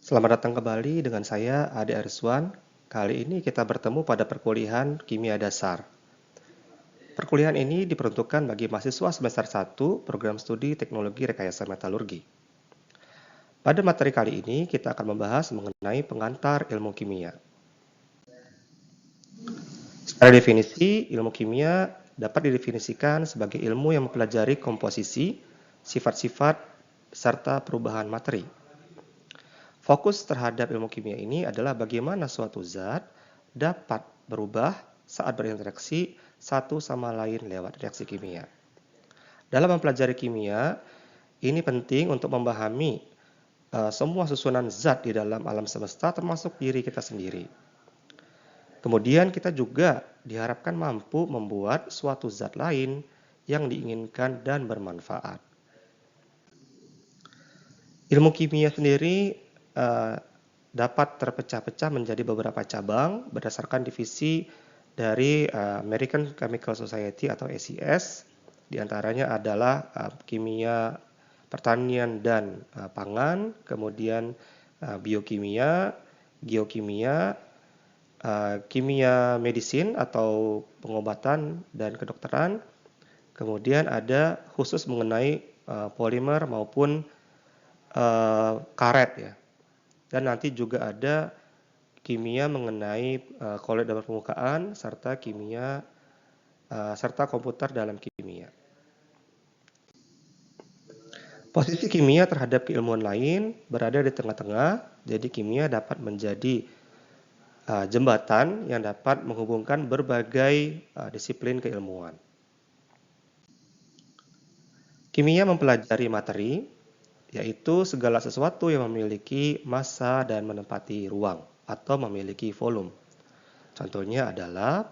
Selamat datang kembali dengan saya, Ade Ariswan. Kali ini kita bertemu pada perkuliahan Kimia Dasar. Perkuliahan ini diperuntukkan bagi mahasiswa semester 1 Program Studi Teknologi Rekayasa Metalurgi. Pada materi kali ini, kita akan membahas mengenai pengantar ilmu kimia. Secara definisi, ilmu kimia dapat didefinisikan sebagai ilmu yang mempelajari komposisi, sifat-sifat, serta perubahan materi. Fokus terhadap ilmu kimia ini adalah bagaimana suatu zat dapat berubah saat berinteraksi satu sama lain lewat reaksi kimia. Dalam mempelajari kimia, ini penting untuk memahami semua susunan zat di dalam alam semesta termasuk diri kita sendiri. Kemudian kita juga diharapkan mampu membuat suatu zat lain yang diinginkan dan bermanfaat. Ilmu kimia sendiri dapat terpecah-pecah menjadi beberapa cabang berdasarkan divisi dari American Chemical Society atau ACS. Di antaranya adalah kimia pertanian dan pangan, kemudian biokimia, geokimia, kimia medisin atau pengobatan dan kedokteran, kemudian ada khusus mengenai polimer maupun karet ya. Dan nanti juga ada kimia mengenai kolloid dalam permukaan serta kimia serta komputer dalam kimia. Posisi kimia terhadap keilmuan lain berada di tengah-tengah, jadi kimia dapat menjadi jembatan yang dapat menghubungkan berbagai disiplin keilmuan. Kimia mempelajari materi, yaitu segala sesuatu yang memiliki massa dan menempati ruang atau memiliki volume. Contohnya adalah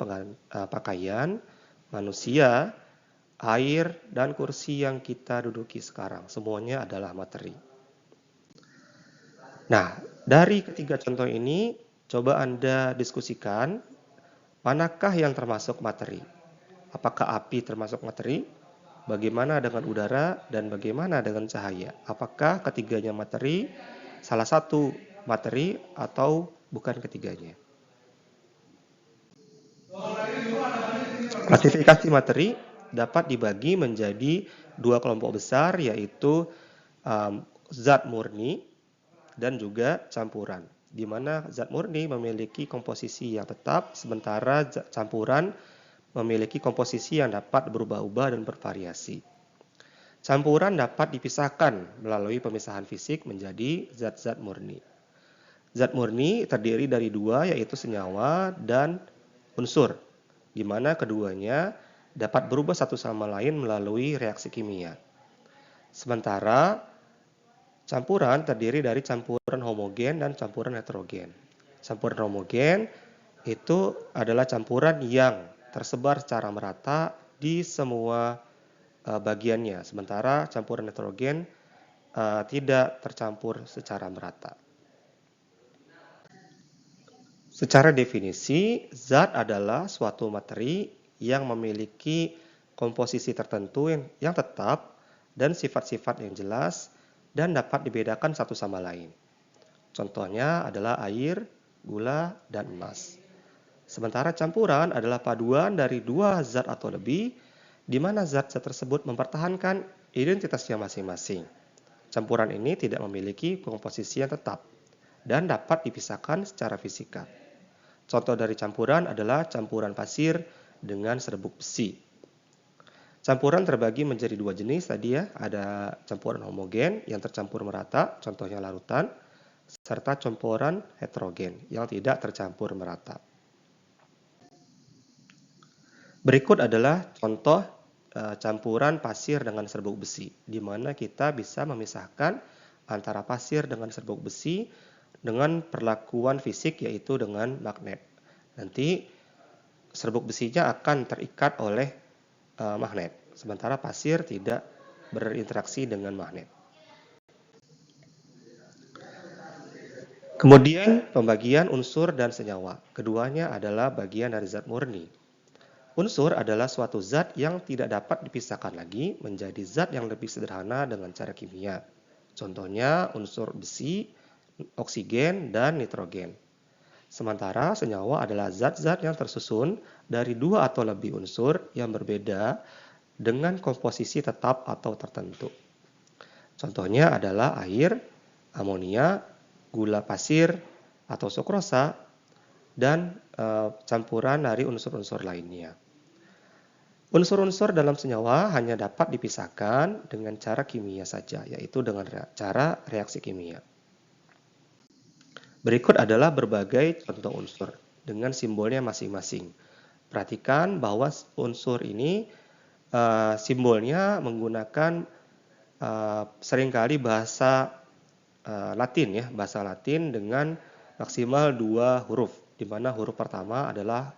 pakaian, manusia, air, dan kursi yang kita duduki sekarang. Semuanya adalah materi. Nah, dari ketiga contoh ini, coba Anda diskusikan manakah yang termasuk materi. Apakah api termasuk materi? Bagaimana dengan udara dan bagaimana dengan cahaya? Apakah ketiganya materi, salah satu materi atau bukan ketiganya? Klasifikasi materi dapat dibagi menjadi dua kelompok besar, yaitu zat murni dan juga campuran, di mana zat murni memiliki komposisi yang tetap, sementara campuran memiliki komposisi yang dapat berubah-ubah dan bervariasi. Campuran dapat dipisahkan melalui pemisahan fisik menjadi zat-zat murni. Zat murni terdiri dari dua, yaitu senyawa dan unsur, di mana keduanya dapat berubah satu sama lain melalui reaksi kimia. Sementara campuran terdiri dari campuran homogen dan campuran heterogen. Campuran homogen itu adalah campuran yang tersebar secara merata di semua bagiannya, sementara campuran heterogen tidak tercampur secara merata. Secara definisi, zat adalah suatu materi yang memiliki komposisi tertentu yang tetap dan sifat-sifat yang jelas dan dapat dibedakan satu sama lain. Contohnya adalah air, gula, dan emas. Sementara campuran adalah paduan dari dua zat atau lebih, di mana zat-zat tersebut mempertahankan identitasnya masing-masing. Campuran ini tidak memiliki komposisi yang tetap dan dapat dipisahkan secara fisika. Contoh dari campuran adalah campuran pasir dengan serbuk besi. Campuran terbagi menjadi dua jenis tadi ya, ada campuran homogen yang tercampur merata, contohnya larutan, serta campuran heterogen yang tidak tercampur merata. Berikut adalah contoh campuran pasir dengan serbuk besi, di mana kita bisa memisahkan antara pasir dengan serbuk besi dengan perlakuan fisik, yaitu dengan magnet. Nanti serbuk besinya akan terikat oleh magnet, sementara pasir tidak berinteraksi dengan magnet. Kemudian pembagian unsur dan senyawa. Keduanya adalah bagian dari zat murni. Unsur adalah suatu zat yang tidak dapat dipisahkan lagi menjadi zat yang lebih sederhana dengan cara kimia. Contohnya unsur besi oksigen, dan nitrogen. Sementara senyawa adalah zat-zat yang tersusun dari dua atau lebih unsur yang berbeda dengan komposisi tetap atau tertentu. Contohnya adalah air, amonia, gula pasir atau sukrosa, dan campuran dari unsur-unsur lainnya. Unsur-unsur dalam senyawa hanya dapat dipisahkan dengan cara kimia saja, yaitu dengan cara reaksi kimia. Berikut adalah berbagai contoh unsur dengan simbolnya masing-masing. Perhatikan bahwa unsur ini simbolnya menggunakan seringkali bahasa Latin ya, bahasa Latin dengan maksimal 2 huruf, di mana huruf pertama adalah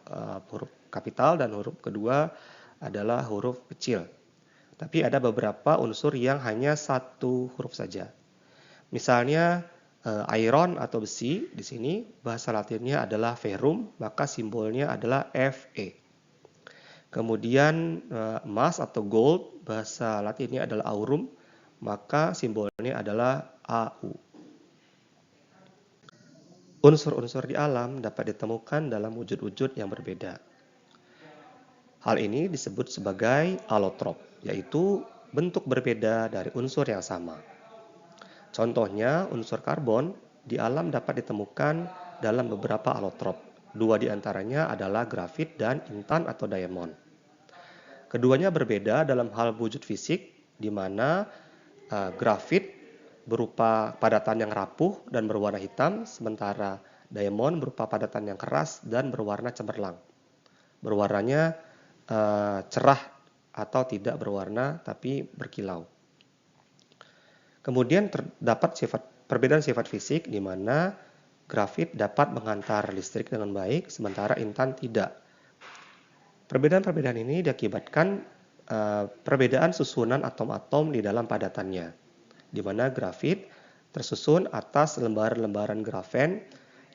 huruf kapital dan huruf kedua adalah huruf kecil. Tapi ada beberapa unsur yang hanya satu huruf saja. Misalnya iron atau besi, di sini bahasa Latinnya adalah ferrum, maka simbolnya adalah Fe. Kemudian emas atau gold, bahasa Latinnya adalah aurum, maka simbolnya adalah Au. Unsur-unsur di alam dapat ditemukan dalam wujud-wujud yang berbeda. Hal ini disebut sebagai alotrop, yaitu bentuk berbeda dari unsur yang sama. Contohnya, unsur karbon di alam dapat ditemukan dalam beberapa alotrop. Dua di antaranya adalah grafit dan intan atau diamond. Keduanya berbeda dalam hal wujud fisik, di mana grafit berupa padatan yang rapuh dan berwarna hitam, sementara diamond berupa padatan yang keras dan berwarna cemerlang. Berwarnanya cerah atau tidak berwarna tapi berkilau. Kemudian terdapat perbedaan sifat fisik di mana grafit dapat menghantar listrik dengan baik, sementara intan tidak. Perbedaan-perbedaan ini diakibatkan perbedaan susunan atom-atom di dalam padatannya, di mana grafit tersusun atas lembaran-lembaran grafen,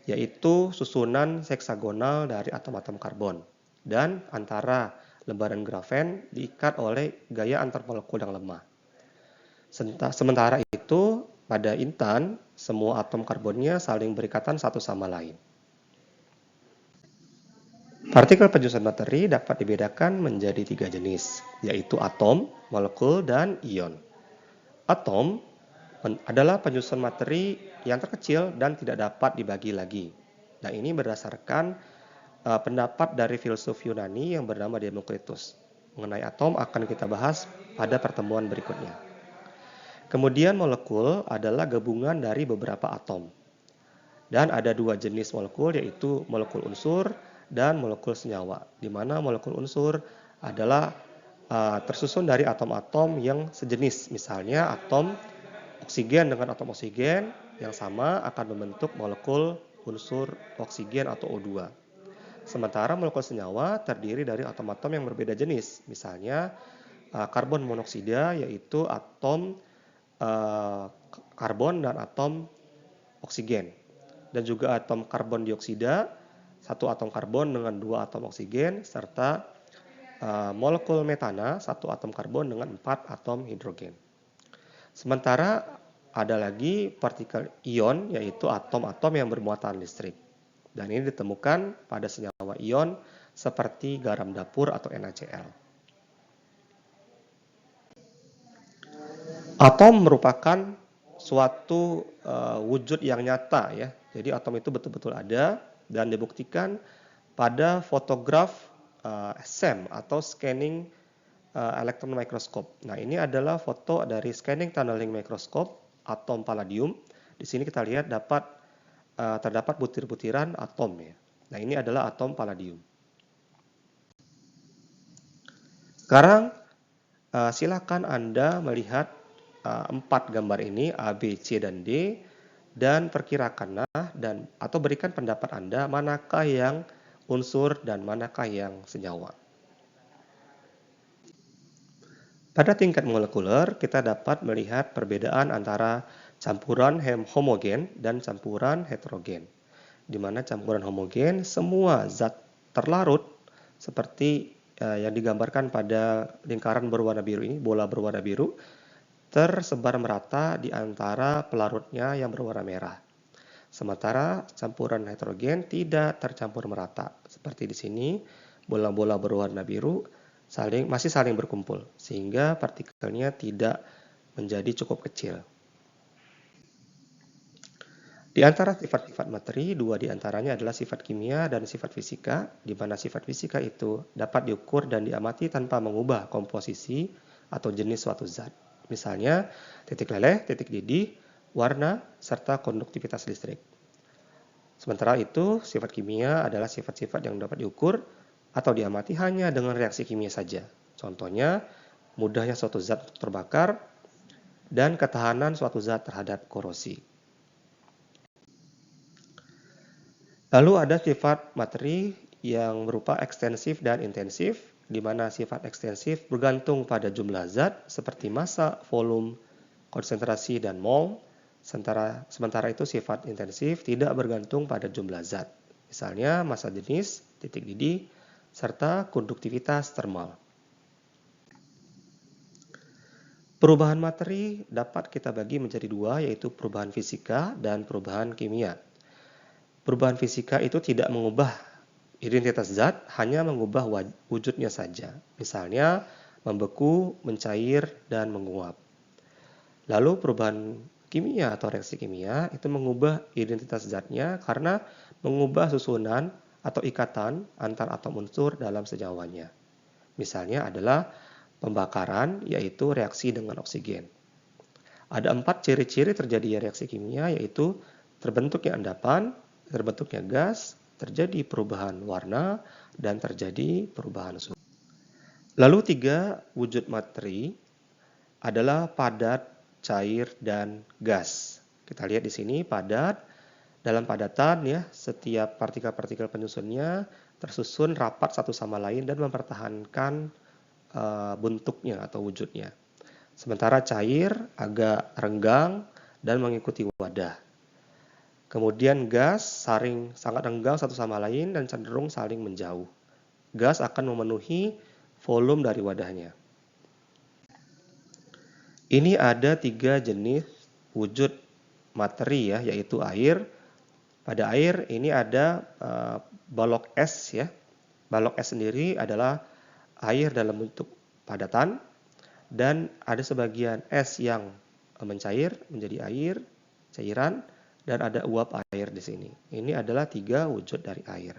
yaitu susunan heksagonal dari atom-atom karbon, dan antara lembaran grafen diikat oleh gaya antar molekul yang lemah. Sementara itu, pada intan, semua atom karbonnya saling berikatan satu sama lain. Partikel penyusun materi dapat dibedakan menjadi 3 jenis, yaitu atom, molekul, dan ion. Atom adalah penyusun materi yang terkecil dan tidak dapat dibagi lagi. Nah, ini berdasarkan pendapat dari filsuf Yunani yang bernama Demokritus. Mengenai atom akan kita bahas pada pertemuan berikutnya. Kemudian molekul adalah gabungan dari beberapa atom. Dan ada 2 jenis molekul, yaitu molekul unsur dan molekul senyawa, di mana molekul unsur adalah tersusun dari atom-atom yang sejenis. Misalnya atom oksigen dengan atom oksigen yang sama akan membentuk molekul unsur oksigen atau O2. Sementara molekul senyawa terdiri dari atom-atom yang berbeda jenis. Misalnya karbon monoksida, yaitu atom karbon dan atom oksigen. Dan juga atom karbon dioksida, satu atom karbon dengan 2 atom oksigen, serta molekul metana, satu atom karbon dengan 4 atom hidrogen. Sementara ada lagi partikel ion, yaitu atom-atom yang bermuatan listrik. Dan ini ditemukan pada senyawa ion seperti garam dapur atau NaCl. Atom merupakan suatu wujud yang nyata ya. Jadi atom itu betul-betul ada dan dibuktikan pada fotograf SEM atau scanning electron microscope. Nah, ini adalah foto dari scanning tunneling microscope atom palladium. Di sini kita lihat terdapat butir-butiran atom ya. Nah, ini adalah atom palladium. Sekarang silakan Anda melihat 4 gambar ini A, B, C, dan D dan perkirakanlah atau berikan pendapat Anda manakah yang unsur dan manakah yang senyawa. Pada tingkat molekuler, kita dapat melihat perbedaan antara campuran homogen dan campuran heterogen. Di mana campuran homogen, semua zat terlarut seperti yang digambarkan pada lingkaran berwarna biru ini, bola berwarna biru, tersebar merata di antara pelarutnya yang berwarna merah. Sementara campuran heterogen tidak tercampur merata. Seperti di sini, bola-bola berwarna biru masih saling berkumpul, sehingga partikelnya tidak menjadi cukup kecil. Di antara sifat-sifat materi, dua di antaranya adalah sifat kimia dan sifat fisika, di mana sifat fisika itu dapat diukur dan diamati tanpa mengubah komposisi atau jenis suatu zat. Misalnya, titik leleh, titik didih, warna, serta konduktivitas listrik. Sementara itu, sifat kimia adalah sifat-sifat yang dapat diukur atau diamati hanya dengan reaksi kimia saja. Contohnya, mudahnya suatu zat terbakar dan ketahanan suatu zat terhadap korosi. Lalu ada sifat materi yang berupa ekstensif dan intensif, di mana sifat ekstensif bergantung pada jumlah zat seperti massa, volume, konsentrasi, dan mol. Sementara itu sifat intensif tidak bergantung pada jumlah zat, misalnya massa jenis, titik didih, serta konduktivitas termal. Perubahan materi dapat kita bagi menjadi dua, yaitu perubahan fisika dan perubahan kimia. Perubahan fisika itu tidak mengubah identitas zat, hanya mengubah wujudnya saja. Misalnya, membeku, mencair, dan menguap. Lalu perubahan kimia atau reaksi kimia itu mengubah identitas zatnya karena mengubah susunan atau ikatan antar atom unsur dalam sejawanya. Misalnya adalah pembakaran, yaitu reaksi dengan oksigen. Ada 4 ciri-ciri terjadinya reaksi kimia, yaitu terbentuknya endapan, terbentuknya gas, terjadi perubahan warna, dan terjadi perubahan suhu. Lalu 3 wujud materi adalah padat, cair, dan gas. Kita lihat di sini padat. Dalam padatan ya, setiap partikel-partikel penyusunnya tersusun rapat satu sama lain dan mempertahankan bentuknya atau wujudnya. Sementara cair agak renggang dan mengikuti wadah. Kemudian gas sangat renggang satu sama lain dan cenderung saling menjauh. Gas akan memenuhi volume dari wadahnya. Ini ada 3 jenis wujud materi ya, yaitu air. Pada air ini ada balok es ya. Balok es sendiri adalah air dalam bentuk padatan dan ada sebagian es yang mencair menjadi air, cairan, dan ada uap air di sini. Ini adalah 3 wujud dari air.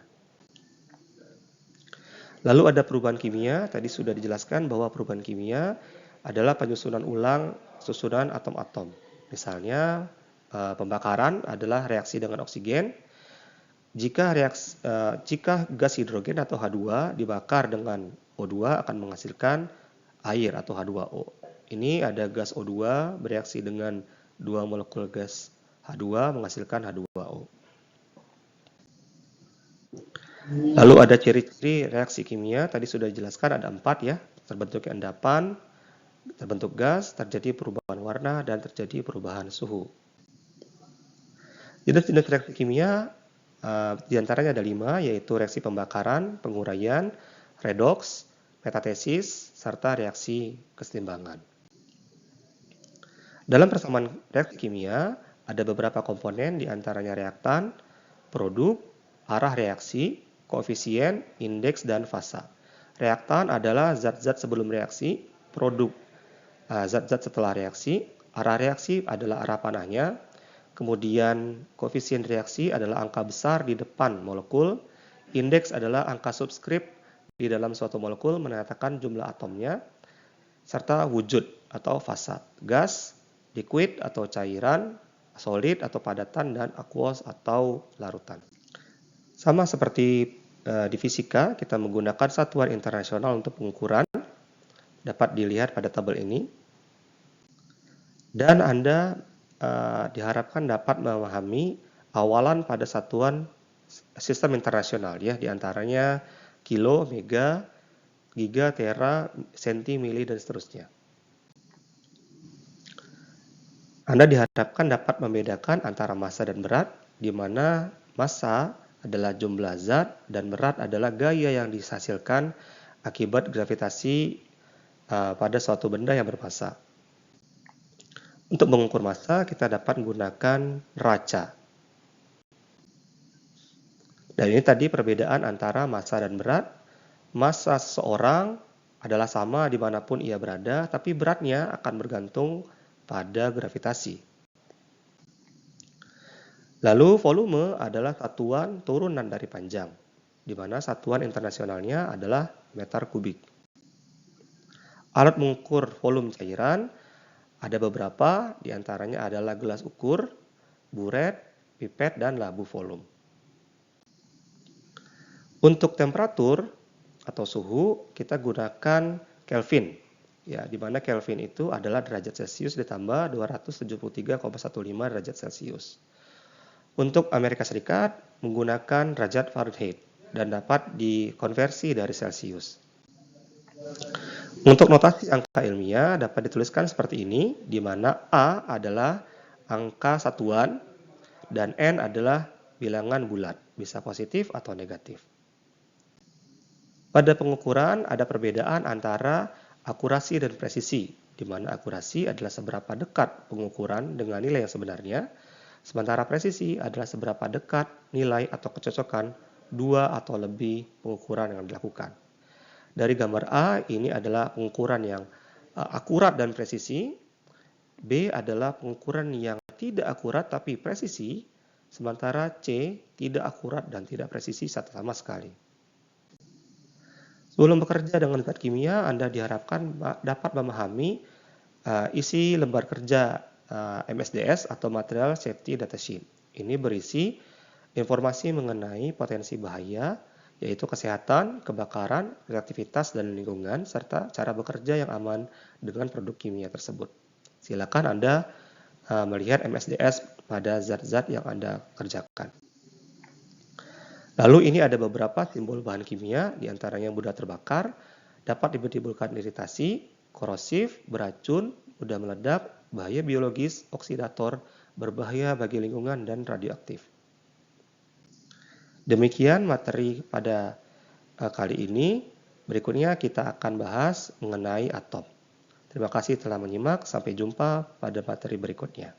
Lalu ada perubahan kimia. Tadi sudah dijelaskan bahwa perubahan kimia adalah penyusunan ulang susunan atom-atom. Misalnya pembakaran adalah reaksi dengan oksigen. Jika gas hidrogen atau H2 dibakar dengan O2 akan menghasilkan air atau H2O. Ini ada gas O2 bereaksi dengan 2 molekul gas H2 menghasilkan H2O. Lalu ada ciri-ciri reaksi kimia, tadi sudah dijelaskan ada 4 ya, terbentuknya endapan, terbentuk gas, terjadi perubahan warna, dan terjadi perubahan suhu. Jenis-jenis reaksi kimia diantaranya ada 5, yaitu reaksi pembakaran, penguraian, redoks, metatesis, serta reaksi kesetimbangan. Dalam persamaan reaksi kimia, ada beberapa komponen diantaranya reaktan, produk, arah reaksi, koefisien, indeks, dan fasa. Reaktan adalah zat-zat sebelum reaksi, produk zat-zat setelah reaksi, arah reaksi adalah arah panahnya, kemudian koefisien reaksi adalah angka besar di depan molekul, indeks adalah angka subskrip di dalam suatu molekul menandakan jumlah atomnya, serta wujud atau fasa, gas, liquid atau cairan, solid atau padatan, dan aqueous atau larutan. Sama seperti di fisika, kita menggunakan satuan internasional untuk pengukuran, dapat dilihat pada tabel ini. Dan Anda diharapkan dapat memahami awalan pada satuan sistem internasional ya, diantaranya kilo, mega, giga, tera, senti, mili, dan seterusnya. Anda diharapkan dapat membedakan antara massa dan berat, di mana massa adalah jumlah zat dan berat adalah gaya yang dihasilkan akibat gravitasi pada suatu benda yang bermassa. Untuk mengukur massa, kita dapat menggunakan neraca. Dan ini tadi perbedaan antara massa dan berat. Massa seseorang adalah sama dimanapun ia berada, tapi beratnya akan bergantung pada gravitasi. Lalu volume adalah satuan turunan dari panjang, di mana satuan internasionalnya adalah meter kubik. Alat mengukur volume cairan ada beberapa, diantaranya adalah gelas ukur, buret, pipet, dan labu volume. Untuk temperatur atau suhu, kita gunakan Kelvin, ya, di mana Kelvin itu adalah derajat Celcius ditambah 273,15 derajat Celcius. Untuk Amerika Serikat menggunakan derajat Fahrenheit dan dapat dikonversi dari Celcius. Untuk notasi angka ilmiah dapat dituliskan seperti ini, di mana A adalah angka satuan dan N adalah bilangan bulat, bisa positif atau negatif. Pada pengukuran ada perbedaan antara akurasi dan presisi, di mana akurasi adalah seberapa dekat pengukuran dengan nilai yang sebenarnya, sementara presisi adalah seberapa dekat nilai atau kecocokan dua atau lebih pengukuran yang dilakukan. Dari gambar A, ini adalah pengukuran yang akurat dan presisi. B adalah pengukuran yang tidak akurat tapi presisi, sementara C tidak akurat dan tidak presisi sama sekali. Sebelum bekerja dengan zat kimia, Anda diharapkan dapat memahami isi lembar kerja MSDS atau Material Safety Data Sheet. Ini berisi informasi mengenai potensi bahaya, yaitu kesehatan, kebakaran, reaktivitas, dan lingkungan, serta cara bekerja yang aman dengan produk kimia tersebut. Silakan Anda melihat MSDS pada zat-zat yang Anda kerjakan. Lalu ini ada beberapa simbol bahan kimia, diantaranya mudah terbakar, dapat menimbulkan iritasi, korosif, beracun, mudah meledak, bahaya biologis, oksidator, berbahaya bagi lingkungan, dan radioaktif. Demikian materi pada kali ini. Berikutnya kita akan bahas mengenai atom. Terima kasih telah menyimak. Sampai jumpa pada materi berikutnya.